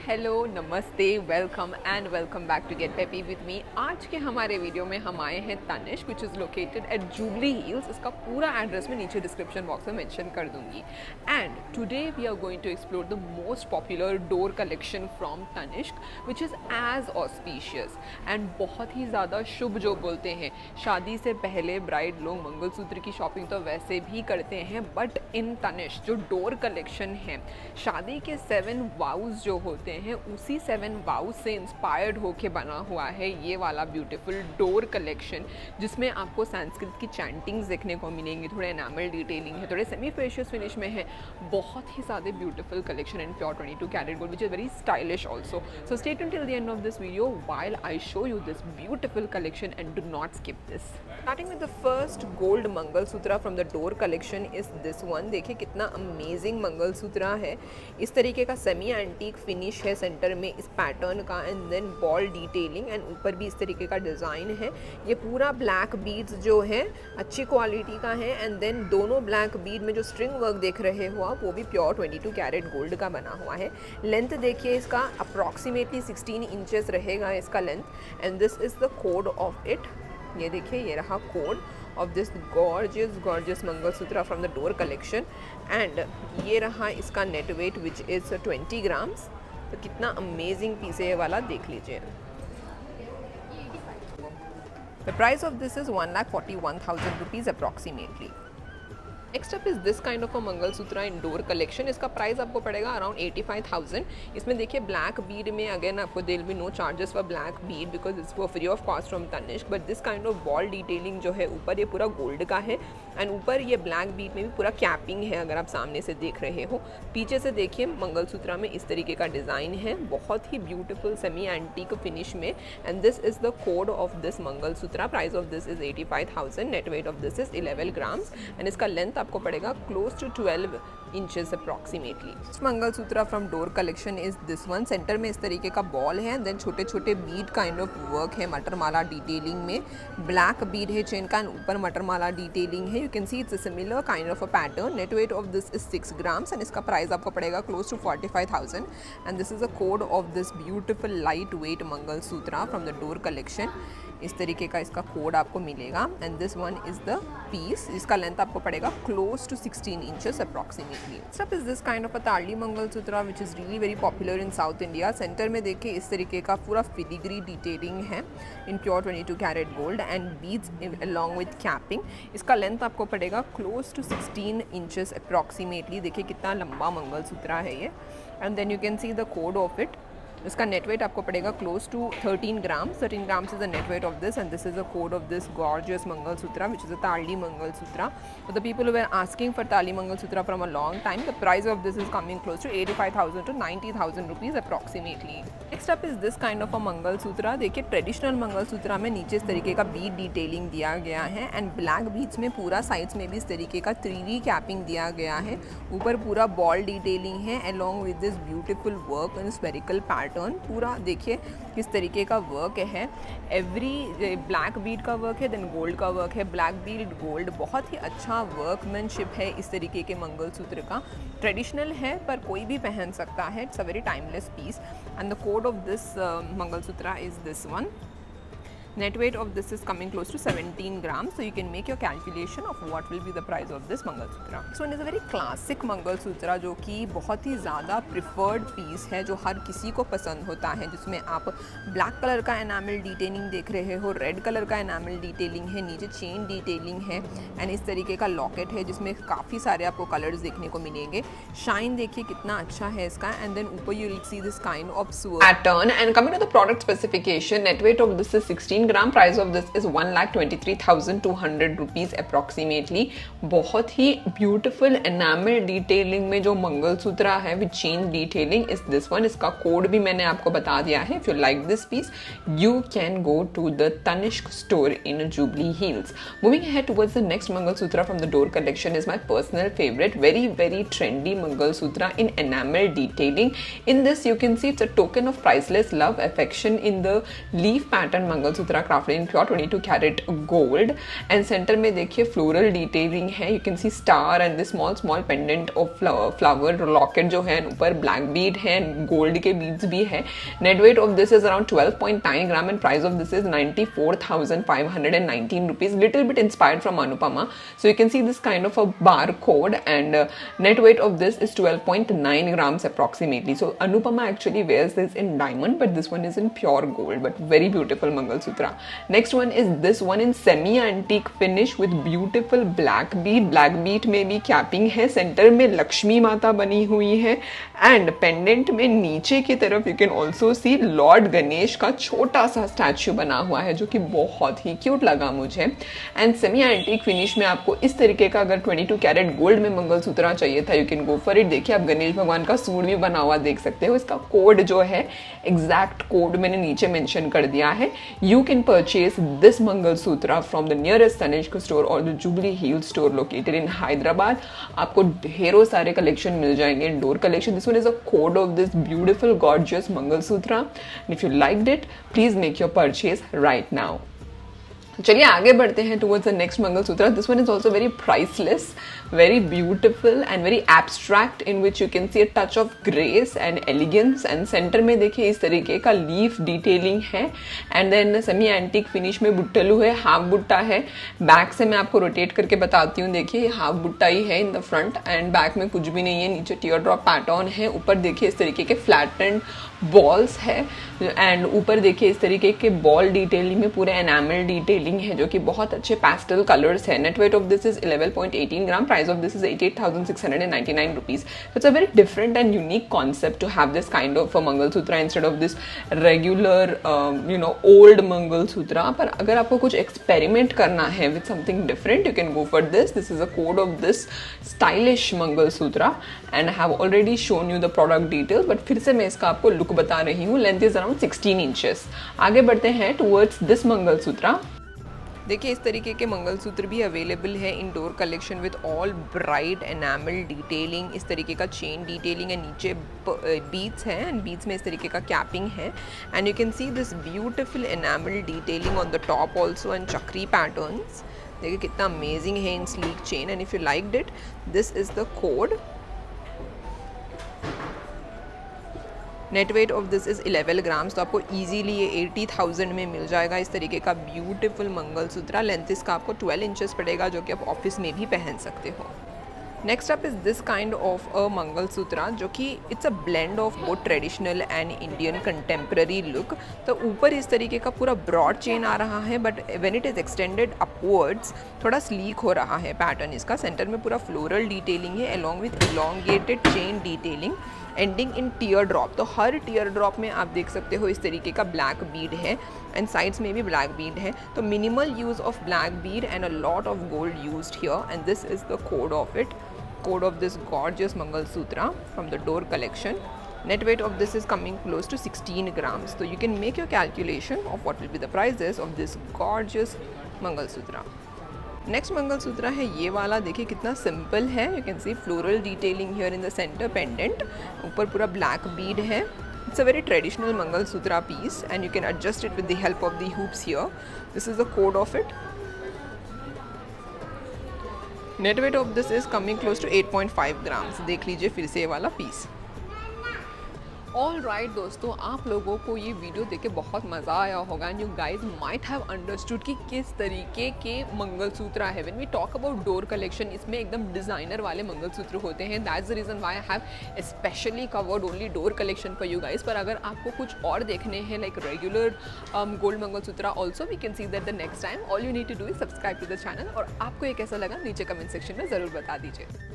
Hello नमस्ते welcome and welcome back to get peppy with me. आज के हमारे वीडियो में हम आए हैं Tanishq which is located at Jubilee Hills. इसका पूरा एड्रेस मैं नीचे डिस्क्रिप्शन बॉक्स में मेंशन कर दूंगी। And today we are going to explore the most popular Dor collection from Tanishq which is as auspicious and बहुत ही ज़्यादा शुभ। जो बोलते हैं शादी से पहले ब्राइड लोग मंगलसूत्र की शॉपिंग तो वैसे भी करते हैं, बट इन तनिष्क जो डोर कलेक्शन है, शादी के 7 वाउज जो होते हैं उसी 7 वाउज से इंस्पायर्ड होके बना हुआ है ये वाला ब्यूटीफुल डोर कलेक्शन, जिसमें आपको संस्कृत की चैंटिंग्स देखने को मिलेंगी, थोड़े एनामल डिटेलिंग है, थोड़े सेमी फेशियस फिनिश में है। बहुत ही ज़्यादा beautiful collection in pure 22 carat gold which is very stylish also. So stay tuned till the end of this video while I show you this beautiful collection and do not skip this. Starting with the first gold mangalsutra from the Dor collection is this one. देखिए कितना amazing mangalsutra है। इस तरीके का semi antique finish है centre में इस pattern का, and then ball detailing, and ऊपर भी इस तरीके का डिज़ाइन है। ये पूरा ब्लैक बीड्स जो है अच्छी क्वालिटी का है, एंड देन दोनों ब्लैक बीड में जो स्ट्रिंग वर्क देख रहे हो आप वो भी प्योर 22 कैरेट गोल्ड का बना हुआ है। लेंथ देखिए इसका अप्रॉक्सीमेटली 16 इंचेस रहेगा इसका length, and this is the code of it. ये देखिए ये रहा code of this gorgeous mangalsutra from the door collection, and ये रहा इसका net weight which is 20 grams. तो कितना अमेजिंग पीस है ये वाला, देख लीजिए। The price of this is 1,41,000 rupees approximately. Next up is this kind of a mangalsutra in door collection. इसका प्राइस आपको पड़ेगा अराउंड 85,000। इसमें देखिए ब्लैक बीड में अगेन आपको there be no charges for black bead because it's for free of cost from Tanishq, but this kind of ball detailing जो है ऊपर ये पूरा गोल्ड का है, एंड ऊपर ये ब्लैक बीड में भी पूरा कैपिंग है अगर आप सामने से देख रहे हो। पीछे से देखिए मंगलसूत्र में इस तरीके का डिज़ाइन है, बहुत ही ब्यूटीफुल सेमी एंटीक फिनिश में, and this is the code of this mangalsutra. Price of this is 85,000। Net weight of this is 11 grams, and इसका लेंथ आपको पड़ेगा close to 12 inches approximately. Mangalsutra from Dor collection is this one. Centre में इस तरीके का ball है, then छोटे छोटे बीड काइंड ऑफ वर्क है मटर माला डिटेलिंग में। ब्लैक बीड है चेन का, ऊपर मटर माला डिटेलिंग है। You can see it's a similar kind of a pattern. Net weight of this is 6 grams, and इसका प्राइस आपको पड़ेगा close to 45,000, and this is a code of this beautiful light weight mangalsutra from the Dor collection. इस तरीके का इसका code आपको मिलेगा, and this one is the piece. इसका लेंथ आपको पड़ेगा close to 16 inches approximately. Next up is this kind of a तारली mangalsutra which is really very popular in South India. Centre में देखिए इस तरीके का पूरा फिलिग्री डिटेलिंग है in pure 22 carat gold and beads along with capping. इसका length आपको पड़ेगा क्लोज टू 16 इंचेस अप्रॉक्सीमेटली। देखिए कितना लंबा मंगलसूत्र है ये, and then you can see the code of it. इसका नेट वेट आपको पड़ेगा close to 13 grams. 13 grams is the net weight of this, and this is the code of this gorgeous mangalsutra which is a तारली mangalsutra. For the people who are asking for तारली mangalsutra from a long time, the price of this is coming close to 85,000 to 90,000 rupees approximately. Next up is this kind of अ मंगलसूत्र। देखिए traditional mangalsutra में नीचे इस तरीके का Beed detailing दिया गया है, एंड ब्लैक बीड्स में पूरा साइड्स में भी इस तरीके का 3D कैपिंग दिया गया है। ऊपर पूरा बॉल डिटेलिंग है along with this beautiful work in spherical pattern. पूरा देखिए किस तरीके का वर्क है। एवरी ब्लैक बीड का वर्क है, देन गोल्ड का वर्क है, ब्लैक बीड गोल्ड। बहुत ही अच्छा वर्कमैनशिप है इस तरीके के मंगलसूत्र का। ट्रेडिशनल है पर कोई भी पहन सकता है। It's a very timeless piece, and the code of this mangalsutra is this one. Net weight of this is coming close to 17 grams, so you can make your calculation of what will be the price of this mangalsutra. This one is a very classic mangalsutra जो कि बहुत ही ज़्यादा preferred piece है, जो हर किसी को पसंद होता है, जिसमें आप ब्लैक कलर का एनामल डिटेलिंग देख रहे हो, रेड कलर का एनामल डिटेलिंग है, नीचे चेन डिटेलिंग है, एंड इस तरीके का लॉकेट है जिसमें काफ़ी सारे आपको कलर्स देखने को मिलेंगे। शाइन देखिए कितना अच्छा है इसका, एंड देन ऊपर you will see this kind of pattern. And coming to the product specification, net weight of this is 16 gram. Price of this is 1,23,200 rupees approximately. बहुत ही ब्यूटीफुल एनामल डिटेलिंग में जो मंगलसूत्र है with chain detailing is this one. इसका code भी मैंने आपको बता दिया है। If you like this piece you can go to the Tanishq store in jubilee hills. Moving ahead towards the next mangalsutra from the Dor collection is my personal favourite, very very trendy mangalsutra in enamel detailing. In this you can see it's a token of priceless love affection in the leaf pattern mangalsutra mangalsutra crafted in pure 22 carat gold and centre में देखिए floral detailing है, you can see star and this small small pendant of flower locket जो है, ऊपर black bead है, gold के beads भी है। Net weight of this is around 12.9 gram and price of this is 94,519 rupees, little bit inspired from Anupama. So you can see this kind of a barcode and net weight of this is 12.9 grams approximately. So Anupama actually wears this in diamond, but this one is in pure gold, but very beautiful Mangalsutra. Next one is this one in semi-antique finish with beautiful black bead. Black bead में भी capping है, center में लक्ष्मी माता बनी हुई है and pendant में नीचे की तरफ you can also see Lord Ganesh का छोटा सा स्टैचू बना हुआ है जो कि बहुत ही क्यूट लगा मुझे। एंड सेमी एंटीक फिनिश में आपको इस तरीके का अगर 22 कैरेट गोल्ड में मंगलसूत्र चाहिए था, you can go for it. देखिए आप गणेश भगवान का सूंड भी बना हुआ देख सकते हो, इसका कोड जो है एग्जैक्ट कोड मैंने नीचे मेंशन कर दिया है। You can purchase this mangalsutra from the nearest Tanishq store और the Jubilee Hill store located in Hyderabad. आपको ढेरों सारे कलेक्शन मिल जाएंगे, indoor collection. This one is a code of this beautiful gorgeous mangalsutra. If you liked it please make your purchase right now. चलिए आगे बढ़ते हैं towards the next mangalsutra. This one is also very priceless, very beautiful and very abstract in which you can see a touch of grace and elegance. And centre में देखिए इस तरीके का leaf detailing है and then semi antique finish में बुट्टलू है, half बुट्टा है। बैक से मैं आपको रोटेट करके बताती हूँ। देखिए हाफ बुट्टा ही है in the front end back में कुछ भी नहीं है, नीचे टीयर ड्रॉप पैटर्न है। ऊपर देखिए इस तरीके के फ्लैटेंड बॉल्स है एंड ऊपर देखिए इस तरीके के बॉल डिटेलिंग में पूरे एनामल डिटेलिंग है जो कि बहुत अच्छे पैस्टल कलर्स है। Net weight of this is 11.18 gram, price of this is 88,699 rupees. So it's a very different and unique concept to have this kind of a Mangalsutra instead of this regular old Mangalsutra. पर अगर आपको कुछ experiment करना है with something different, you can go for this. This is a code of this stylish Mangalsutra and I have already shown you the product details, but फिर से मैं इसका आपको लुक बता रही हूँ। Length is around 16 inches. आगे बढ़ते हैं टुवर्ड्स दिस मंगलसूत्र। देखिए इस तरीके के मंगलसूत्र भी अवेलेबल है indoor collection with all bright enamel detailing. इस तरीके का चेन डिटेलिंग है, नीचे बीड्स हैं एंड बीड्स में इस तरीके का कैपिंग है and you can see this beautiful enamel detailing on the top also and चक्री पैटर्न्स। देखिए कितना अमेजिंग है इन sleek chain and if you liked it this is the code. Net weight of this is 11 grams, तो आपको easily ये 80,000 में मिल जाएगा इस तरीके का ब्यूटीफुल मंगलसूत्र। लेंथ इसका आपको 12 इंचेस पड़ेगा जो कि आप ऑफिस में भी पहन सकते हो। Next up is this kind of अ मंगलसूत्र जो कि it's a blend of both traditional and Indian contemporary look. तो ऊपर इस तरीके का पूरा ब्रॉड चेन आ रहा है but when it is extended upwards थोड़ा स्लीक हो रहा है पैटर्न इसका। सेंटर में पूरा फ्लोरल डिटेलिंग है along with elongated chain detailing ending in tier drop. तो हर टीयर ड्रॉप में आप देख सकते हो इस तरीके का ब्लैक बीड है एंड साइड्स में भी ब्लैक बीड है। तो minimal use of black Beed and a lot of gold used here and this is the code of it, code of this gorgeous mangalsutra from the Dor collection. Net weight of this is coming close to 16 grams. So you can make your calculation of what will be the prices of this gorgeous Mangalsutra. Next mangalsutra है ये वाला। देखिए कितना simple है, you can see floral detailing here in the centre pendant, ऊपर पूरा black bead है। It's a very traditional mangalsutra piece and you can adjust it with the help of the hoops here. This is the code of it. Net weight of this is coming close to 8.5 grams. देख लीजिए फिर से ये वाला piece. All right दोस्तों, आप लोगों को ये वीडियो देख के बहुत मज़ा आया होगा and you guys might have understood कि किस तरीके के मंगलसूत्र है। When we talk about Dor collection, इसमें एकदम डिज़ाइनर वाले मंगलसूत्र होते हैं। That's the reason why I have specially covered only Dor collection for you guys. पर अगर आपको कुछ और देखने हैं like regular gold mangalsutra also, we can see that the next time. All you need to do is subscribe to the channel. और आपको ये कैसा लगा नीचे कमेंट सेक्शन में ज़रूर बता दीजिए।